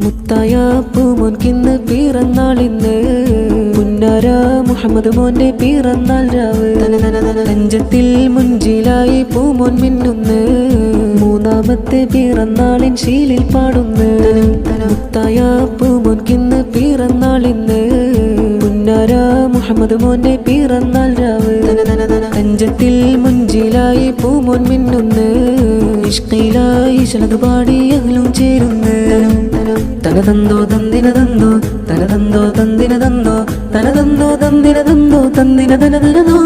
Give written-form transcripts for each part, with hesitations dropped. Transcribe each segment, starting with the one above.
മുത്തായ പൂമോൻകിന്ന് പിറന്നാളിന്ന് പുന്നാര മുഹമ്മദ് മോന്റെ പിറന്നാൾ രാവ് നെഞ്ചത്തിൽ മുഞ്ചിലായി പൂമോൻ മിന്നുന്ന് മൂന്നാമത്തെ പിറന്നാളിൻ ശീലിൽ പാടുന്ന് മുത്തായ പൂമോൻകിന്ന് പിറന്നാളിന്ന് പുന്നാര മുഹമ്മദ് മോന്റെ പിറന്നാൾ രാവ് നെഞ്ചത്തിൽ മുഞ്ചിലായി പൂമോൻ മിന്നുന്ന് ഇഷ്കിലായി ശലത് പാടി അഹ്ലും ചേരുന്ന് തനതന്തോ തന്തിനതന്തോ തനതന്തോ തന്തിനതന്തോ തനതന്തോ തന്തിനതന്തോ തന്തിനതനതനോ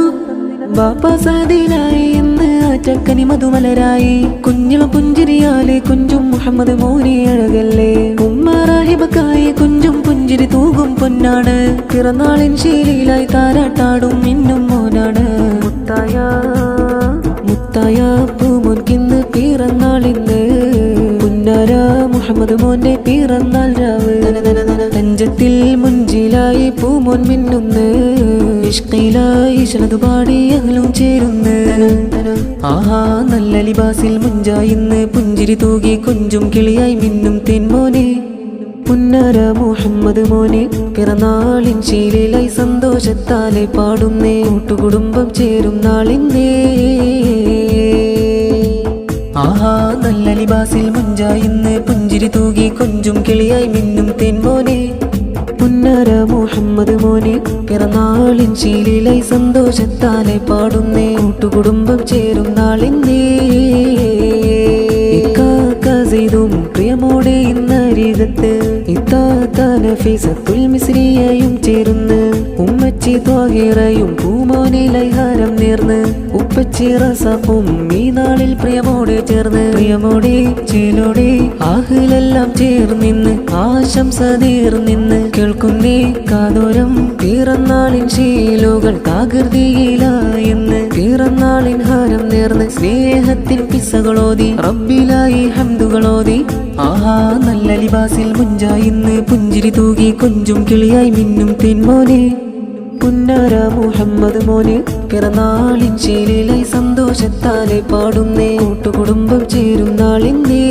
ബാപ്പ സാദിലായി ഇന്ന് ആറ്റക്കനി മധുമലരായി കുഞ്ഞിളം പുഞ്ചിരിയാലെ കുഞ്ചും മുഹമ്മദ് മോനെ അഴകല്ലേ ഉമ്മ റാഹിബക്കായി കുഞ്ചും പുഞ്ചിരി തൂകും പൊന്നാട് പിറന്നാളിൻ ശീലിയിലായി താരാട്ടാടും മിന്നും മോനാട് മുത്തായ മുത്തായ പൂമോൻകിന്ന് പിറന്നാളിന്ന് പുന്നാര മുഹമ്മദ് മോന്റെ പിറന്നാൾ രാവ് നെഞ്ചത്തിൽ മുഞ്ചിലായി പൂമോൻ മിന്നുന്ന് ഇഷ്കിലായി ശലത് പാടി അഹ്ലും ചേരുന്ന് ആഹാ നല്ല ലിബാസിൽ മുഞ്ചായിന്ന് പുഞ്ചിരി തൂകി കുഞ്ചും കിളിയായി മിന്നും തെന്മോനെ പുന്നാര മുഹമ്മദ് മോനെ പിറന്നാളിൻ ശീലിലായി സന്തോഷത്താലെ പാടുന്നേ കൂട്ടുകുടുംബം ചേരും നാളിന്നേ ആഹാ നല്ല ലിബാസിൽ മുഞ്ചായിന്ന് പുഞ്ചിരി തൂകി കൊഞ്ചും കിളിയായി മിന്നും തെന്മോനെ പുന്നാര മുഹമ്മദ് മോനെ പിറന്നാളിൻ ശീലിലായി സന്തോഷത്താലെ പാടുന്നേ കൂട്ടുകുടുംബം ചേരും നാളിന്നേ ഇക്കാക്കസൈദും പ്രിയമോടെ ഇന്നരികത്ത് ഇത്താനഫീസത്തുൽ മിസ്രിയയും ചേരുന്ന് ഉമ്മച്ചി ത്വാഹിറയും പൂമോനിലായി ഹാരം നേർന്ന് ഉപ്പച്ചി റസഫും ഈ നാളിൽ പ്രിയമോടെ ചേർന്ന് പ്രിയമോടെ ചേലോടെ ആഹിലെല്ലാം ചേർന്നിന്ന് ആശംസ നേർന്നിന്ന് കേൾക്കുന്നേ കാതോരം പിറന്നാളിൻ ശീലുകൾ കാകൃതിയിലായെന്ന് പിറന്നാളിൻ ഹാരം നേർന്ന് സ്നേഹത്തിൻ പിസകളോതി റബ്ബിലായി ഹംദുകളോതി ആഹാ നല്ല ലിബാസിൽ മുഞ്ചായിന്ന് പുഞ്ചിരി തൂകി കൊഞ്ചും കിളിയായി മിന്നും തെന്മോനെ പുന്നാര മുഹമ്മദ് മോനെ പിറന്നാളിൻ ശീലിലായി സന്തോഷത്താലെ പാടുന്നേ കൂട്ടുകുടുംബം ചേരും നാളിന്നേ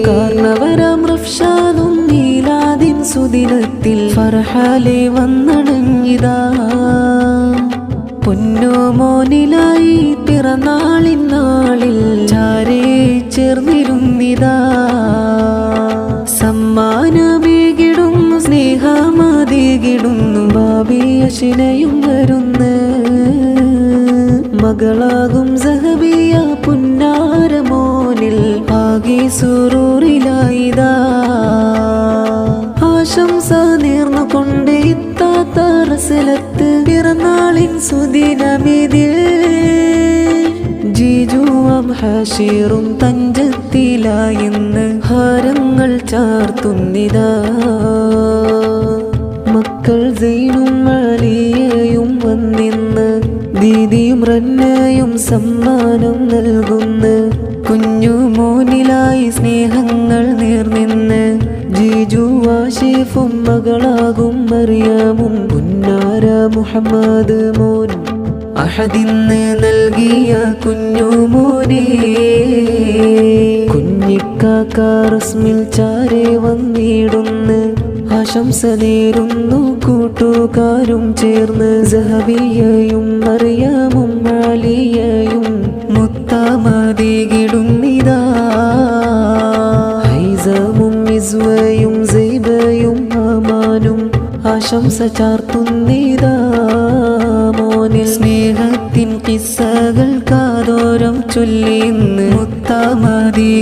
കാരണവരാം റഫ്ഷാനും മീലാദിൻ സുദിനത്തിൽ ഫർഹാലെ വന്നണങ്ങിതാ പൊന്നോ മോനിലായി പിറന്നാളിൻ നാളിൽ ചാരേ ചേർന്നിരുന്നിതാ സമ്മാനമേകിടുന്നു സ്നേഹമാതികിടുന്നു ബാബിയശിനയും വരുന്ന് മകളാകും സഹബിയ പുന്നാര മോനിൽ ആകെ സുറൂറിലായിതാ ആശംസ നേർന്നുകൊണ്ട് ഇത്താത്ത റസലത്ത് പിറന്നാളിൻ സുദിനമിതിൽ ജീജുവും ഹാഷിറും തഞ്ചത്തിലായിന്ന് ഹാരങ്ങൾ ചാർത്തുന്നിതാ മക്കൾ സൈനും അലിയയും വന്നിന്ന് ദീദിയും റന്നയും സമ്മാനം നൽകുന്നു കുഞ്ഞു മോനിലായി സ്നേഹങ്ങൾ നേർന്നിന്ന് ജീജു ആഷിഫും മകളാകും മറിയാമും പുന്നാര മുഹമ്മദ് മോൻ അഹദിന്ന് നൽകിയ കുഞ്ഞു മോനെ കുഞ്ഞിക്കാക്ക റസ്മിൽ ചാരെ വന്നിടുന്ന് ആശംസ നേരുന്നു കൂട്ടുകാരും ചേർന്ന് സഹബിയയും മറിയാമും ആലിയയും മുത്താമതികിടുന്നിതാ ഹൈസമും ഇസ്വയും സൈബയും അമാനും ആശംസ ചാർത്തുന്നിതാ മോനിൽ സ്നേഹത്തിൻ കിസ്സകൾ കാതോരം ചൊല്ലിന്ന് മുത്താമതികിടുന്നിതാ